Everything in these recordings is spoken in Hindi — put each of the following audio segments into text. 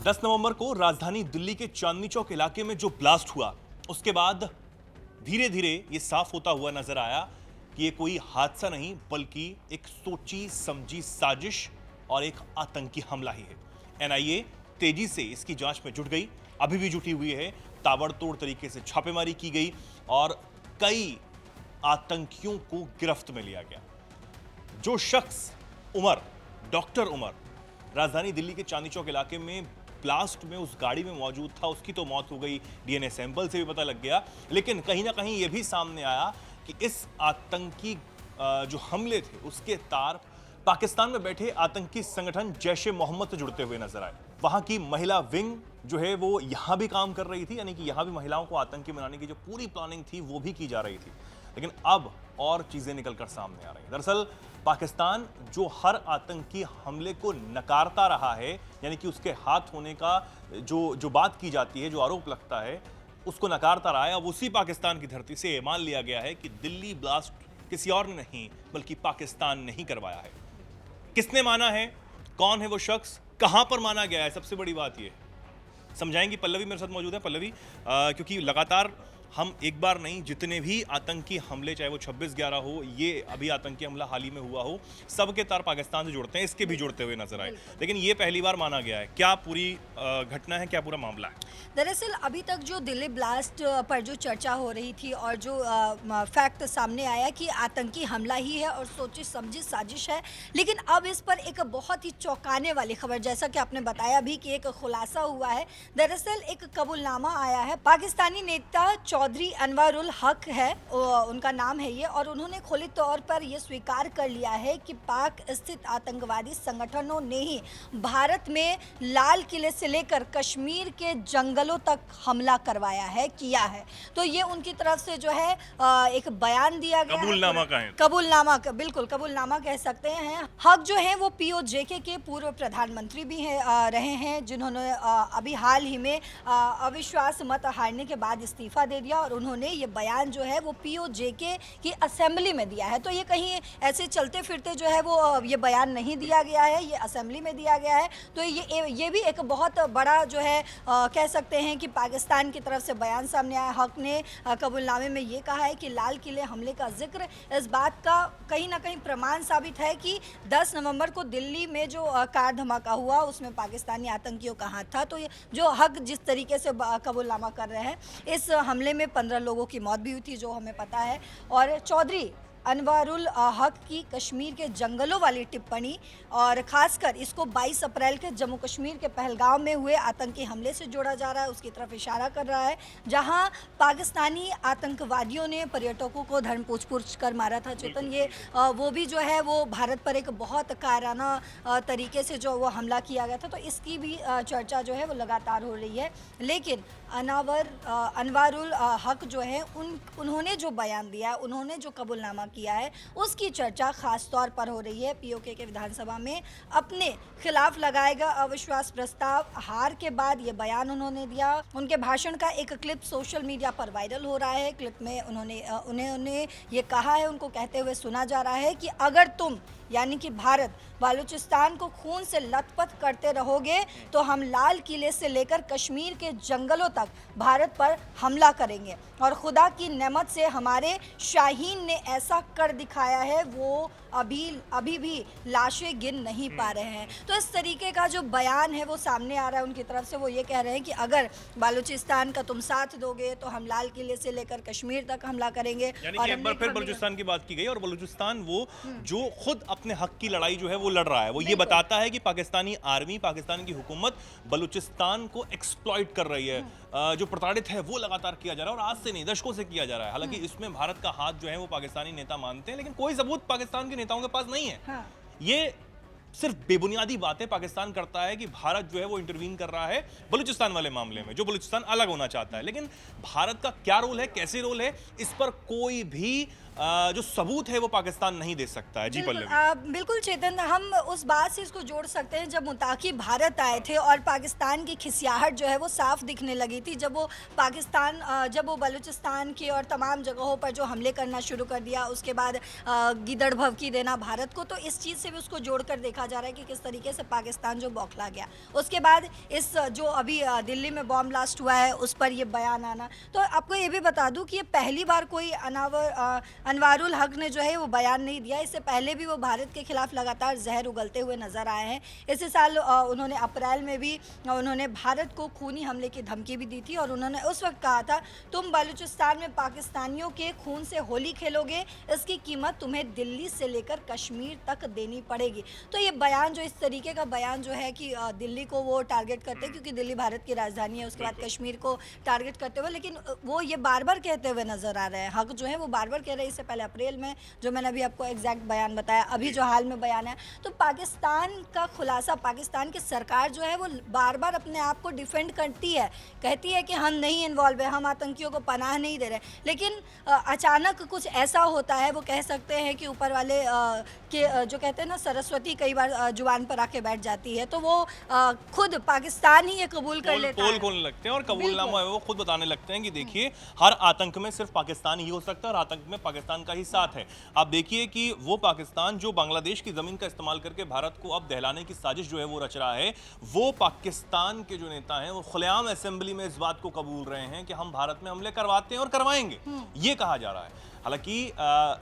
10 नवंबर को राजधानी दिल्ली के चांदनी चौक इलाके में जो ब्लास्ट हुआ, उसके बाद धीरे धीरे ये साफ होता हुआ नजर आया कि ये कोई हादसा नहीं बल्कि एक सोची समझी साजिश और एक आतंकी हमला ही है। एनआईए तेजी से इसकी जांच में जुट गई, अभी भी जुटी हुई है। ताबड़तोड़ तरीके से छापेमारी की गई और कई आतंकियों को गिरफ्त में लिया गया। जो शख्स डॉक्टर उमर राजधानी दिल्ली के चांदनी चौक इलाके में ब्लास्ट में उस गाड़ी में मौजूद था, उसकी तो मौत हो गई, डीएनए सैंपल से भी पता लग गया। लेकिन कहीं ना कहीं यह भी सामने आया कि इस आतंकी जो हमले थे उसके तार पाकिस्तान में बैठे आतंकी संगठन जैश ए मोहम्मद से जुड़ते हुए नजर आए। वहां की महिला विंग जो है वो यहां भी काम कर रही थी, यानी कि यहां भी महिलाओं को आतंकी बनाने की जो पूरी प्लानिंग थी वो भी की जा रही थी। लेकिन अब और चीजें निकलकर सामने आ रही हैं। दरअसल पाकिस्तान जो हर आतंकी हमले को नकारता रहा है, यानी कि उसके हाथ होने का जो बात की जाती है, जो आरोप लगता है, उसको नकारता रहा है। अब उसी पाकिस्तान की धरती से मान लिया गया है कि दिल्ली ब्लास्ट किसी और ने नहीं बल्कि पाकिस्तान ने ही करवाया है। किसने माना है, कौन है वो शख्स, कहां पर माना गया है, सबसे बड़ी बात यह समझाएंगी। पल्लवी मेरे साथ मौजूद है। पल्लवी, क्योंकि लगातार हम एक बार नहीं, जितने भी आतंकी हमले, चाहे वो 26/11 हो, ये अभी आतंकी हमला हाल ही में हुआ हो, सबके तार पाकिस्तान से जुड़ते हैं, इसके भी जुड़ते हुए नजर आए। लेकिन ये पहली बार माना गया है। क्या पूरी घटना है, क्या पूरा मामला है? दरअसल अभी तक जो दिल्ली ब्लास्ट पर जो चर्चा हो रही थी और जो फैक्ट सामने आया कि आतंकी हमला ही है और सोची समझी साजिश है, लेकिन अब इस पर एक बहुत ही चौंकाने वाली खबर, जैसा कि आपने बताया भी कि एक खुलासा हुआ है। दरअसल एक कबूलनामा आया है। पाकिस्तानी नेता चौधरी अनवरुल हक है, उनका नाम है ये, और उन्होंने खुली तौर पर यह स्वीकार कर लिया है कि पाक स्थित आतंकवादी संगठनों ने ही भारत में लाल किले से लेकर कश्मीर के जंगलों तक हमला करवाया है, किया है। तो ये उनकी तरफ से जो है एक बयान दिया गया। कबूलनामा का है। कबूलनामा का, बिल्कुल कबूलनामा कह सकते हैं। हक जो है वो पीओजेके के पूर्व प्रधानमंत्री भी हैं, रहे हैं, जिन्होंने अभी हाल ही में अविश्वास मत हारने के बाद इस्तीफा दे दिया और उन्होंने ये बयान जो है वो पीओजेके की असेंबली में दिया है। तो ये कहीं ऐसे चलते फिरते जो है वो ये बयान नहीं दिया गया है, ये असेंबली में दिया गया है। तो ये भी एक बहुत बड़ा जो है कह सकते हैं कि पाकिस्तान की तरफ से बयान सामने आया। हक ने कबूलनामे में ये कहा है कि लाल किले हमले का जिक्र इस बात का कहीं ना कहीं प्रमाण साबित है कि 10 नवंबर को दिल्ली में जो कार धमाका हुआ उसमें पाकिस्तानी आतंकियों का हाथ था। तो ये जो हक जिस तरीके से कबूलनामा कर रहे हैं, इस हमले में 15 लोगों की मौत भी हुई थी, जो हमें पता है। और चौधरी अनवरुल हक की कश्मीर के जंगलों वाली टिप्पणी और खासकर इसको 22 अप्रैल के जम्मू कश्मीर के पहलगाम में हुए आतंकी हमले से जोड़ा जा रहा है, उसकी तरफ इशारा कर रहा है, जहां पाकिस्तानी आतंकवादियों ने पर्यटकों को धर्म पूछ कर मारा था। चेतन, ये वो भी जो है वो भारत पर एक बहुत कायराना तरीके से जो वो हमला किया गया था। तो इसकी भी चर्चा जो है वो लगातार हो रही है। लेकिन अनवरुल हक जो है उन्होंने जो बयान दिया, उन्होंने जो कबूलनामा किया है, उसकी चर्चा खास तौर पर हो रही है। पीओके के विधानसभा में अपने खिलाफ लगाएगा अविश्वास प्रस्ताव, हार के बाद ये बयान उन्होंने दिया। उनके भाषण का एक क्लिप सोशल मीडिया पर वायरल हो रहा है। क्लिप में उन्होंने ये कहा है, उनको कहते हुए सुना जा रहा है कि अगर तुम यानी कि भारत बलूचिस्तान को खून से लथपथ करते रहोगे तो हम लाल किले से लेकर कश्मीर के जंगलों तक भारत पर हमला करेंगे। और खुदा की नेमत से हमारे शाहीन ने ऐसा कर दिखाया है, वो अभी भी लाशें गिन नहीं पा रहे हैं। तो इस तरीके का जो बयान है वो सामने आ रहा है उनकी तरफ से। वो ये कह रहे हैं कि अगर बलूचिस्तान का तुम साथ दोगे तो हम लाल किले से लेकर कश्मीर तक हमला करेंगे। यानी कि एक बार फिर बलूचिस्तान की बात की गई और बलूचिस्तान वो जो खुद अपने हक की लड़ाई जो है वो लड़ रहा है, वो ये बताता है कि पाकिस्तानी आर्मी, पाकिस्तान की हुकूमत बलूचिस्तान को एक्सप्लॉइट कर रही है, जो प्रताड़ित है वो लगातार किया जा रहा है और आज से नहीं, दशकों से किया जा रहा है। हालांकि इसमें भारत का हाथ जो है वो पाकिस्तानी नेता मानते हैं, लेकिन कोई सबूत पाकिस्तान के नेताओं के पास नहीं है। हाँ। ये सिर्फ बेबुनियादी बातें पाकिस्तान करता है कि भारत जो है वो इंटरवीन कर रहा है बलूचिस्तान वाले मामले में, जो बलूचिस्तान अलग होना चाहता है। लेकिन भारत का क्या रोल है, कैसे रोल है, इस पर कोई भी जो सबूत है वो पाकिस्तान नहीं दे सकता है। जी बिल्कुल पल्लवी। बिल्कुल चेतन, हम उस बात से इसको जोड़ सकते हैं जब मुताकी भारत आए थे और पाकिस्तान की खिसियाहट जो है वो साफ दिखने लगी थी, जब वो पाकिस्तान जब वो बलूचिस्तान की और तमाम जगहों पर जो हमले करना शुरू कर दिया, उसके बाद गिदड़ भभकी देना भारत को, तो इस चीज़ से भी उसको जोड़कर देखा जा रहा है कि किस तरीके से पाकिस्तान जो बौखला गया। उसके बाद इस जो अभी दिल्ली में बॉम्ब ब्लास्ट हुआ है उस पर ये बयान आना, तो आपको ये भी बता दूं कि ये पहली बार कोई अनवारुल हक ने जो है वो बयान नहीं दिया। इससे पहले भी वो भारत के खिलाफ लगातार जहर उगलते हुए नजर आए हैं। इसी साल उन्होंने अप्रैल में भी उन्होंने भारत को खूनी हमले की धमकी भी दी थी और उन्होंने उस वक्त कहा था, तुम बलूचिस्तान में पाकिस्तानियों के खून से होली खेलोगे, इसकी कीमत तुम्हें दिल्ली से लेकर कश्मीर तक देनी पड़ेगी। तो ये बयान जो इस तरीके का बयान जो है कि दिल्ली को वो टारगेट करते हैं क्योंकि दिल्ली भारत की राजधानी है, उसके बाद कश्मीर को टारगेट करते हुए, लेकिन वो ये बार बार कहते हुए नजर आ रहे हैं। हक जो है वो बार बार कह रहे हैं। इससे पहले अप्रैल में जो मैंने अभी आपको एग्जैक्ट बयान बताया, अभी जो हाल में बयान है, तो पाकिस्तान का खुलासा, पाकिस्तान की सरकार जो है वो बार बार अपने आप को डिफेंड करती है, कहती है कि हम नहीं इन्वॉल्व है, हम आतंकियों को पनाह नहीं दे रहे, लेकिन अचानक कुछ ऐसा होता है, वो कह सकते हैं कि ऊपर वाले के जो कहते हैं ना सरस्वती कई बार जुबान पर आके बैठ जाती है, तो वो खुद पाकिस्तान ही ये कबूल कर लेता पोल है। खोलने लगते हैं और कबूलनामा बिल्कुल। है वो खुद बताने लगते हैं कि देखिए हर आतंक में सिर्फ पाकिस्तान ही हो सकता है और आतंक में पाकिस्तान का ही साथ है। आप देखिए कि वो पाकिस्तान जो बांग्लादेश की जमीन का इस्तेमाल करके भारत को अब दहलाने की साजिश जो है वो रच रहा है, वो पाकिस्तान के जो नेता हैं वो खुलेआम असेंबली में इस बात को कबूल रहे हैं कि हम भारत में हमले करवाते हैं और करवाएंगे, ये कहा जा रहा है। हालांकि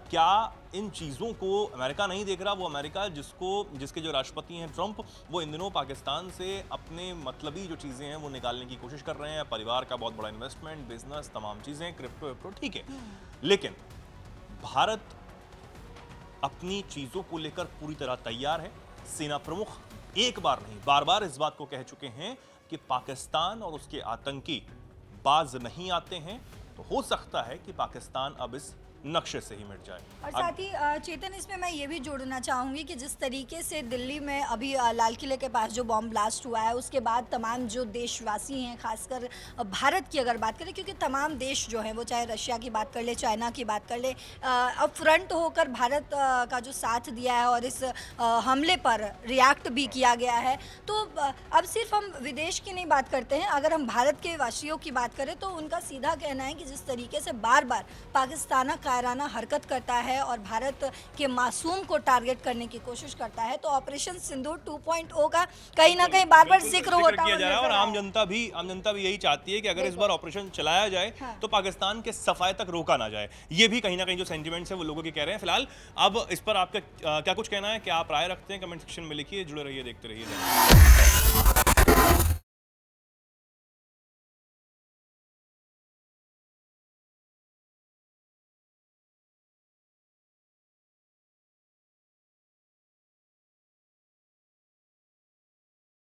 क्या इन चीज़ों को अमेरिका नहीं देख रहा? वो अमेरिका जिसके जो राष्ट्रपति हैं ट्रंप, वो इन दिनों पाकिस्तान से अपने मतलबी जो चीज़ें हैं वो निकालने की कोशिश कर रहे हैं। परिवार का बहुत बड़ा इन्वेस्टमेंट, बिजनेस, तमाम चीज़ें, क्रिप्टो, ठीक है, लेकिन भारत अपनी चीज़ों को लेकर पूरी तरह तैयार है। सेना प्रमुख एक बार नहीं बार बार इस बात को कह चुके हैं कि पाकिस्तान और उसके आतंकी बाज नहीं आते हैं, तो हो सकता है कि पाकिस्तान अब इस नक्शे से ही मिट जाए। और साथ ही चेतन, इसमें मैं ये भी जोड़ना चाहूँगी कि जिस तरीके से दिल्ली में अभी लाल किले के पास जो बॉम्ब ब्लास्ट हुआ है, उसके बाद तमाम जो देशवासी हैं, खासकर भारत की अगर बात करें, क्योंकि तमाम देश जो हैं वो चाहे रशिया की बात कर ले, चाइना की बात कर ले, अब फ्रंट होकर भारत का जो साथ दिया है और इस हमले पर रिएक्ट भी किया गया है, तो अब सिर्फ हम विदेश की नहीं बात करते हैं, अगर हम भारत के वासियों की बात करें तो उनका सीधा कहना है कि जिस तरीके से बार बार पाकिस्तान कायराना हरकत करता है और भारत के मासूम को टारगेट करने की कोशिश करता है, तो ऑपरेशन सिंदूर 2.0 का कहीं ना कहीं बार बार जिक्र होता किया जा रहा है। और है। आम जनता भी यही चाहती है कि अगर इस बार ऑपरेशन चलाया जाए तो पाकिस्तान के सफाए तक रोका ना जाए। ये भी कहीं ना कहीं जो सेंटिमेंट्स है वो लोगों के कह रहे हैं। फिलहाल अब इस पर आपका क्या कुछ कहना है, क्या आप राय रखते हैं, कमेंट सेक्शन में लिखिए। जुड़े रहिए, देखते रहिए।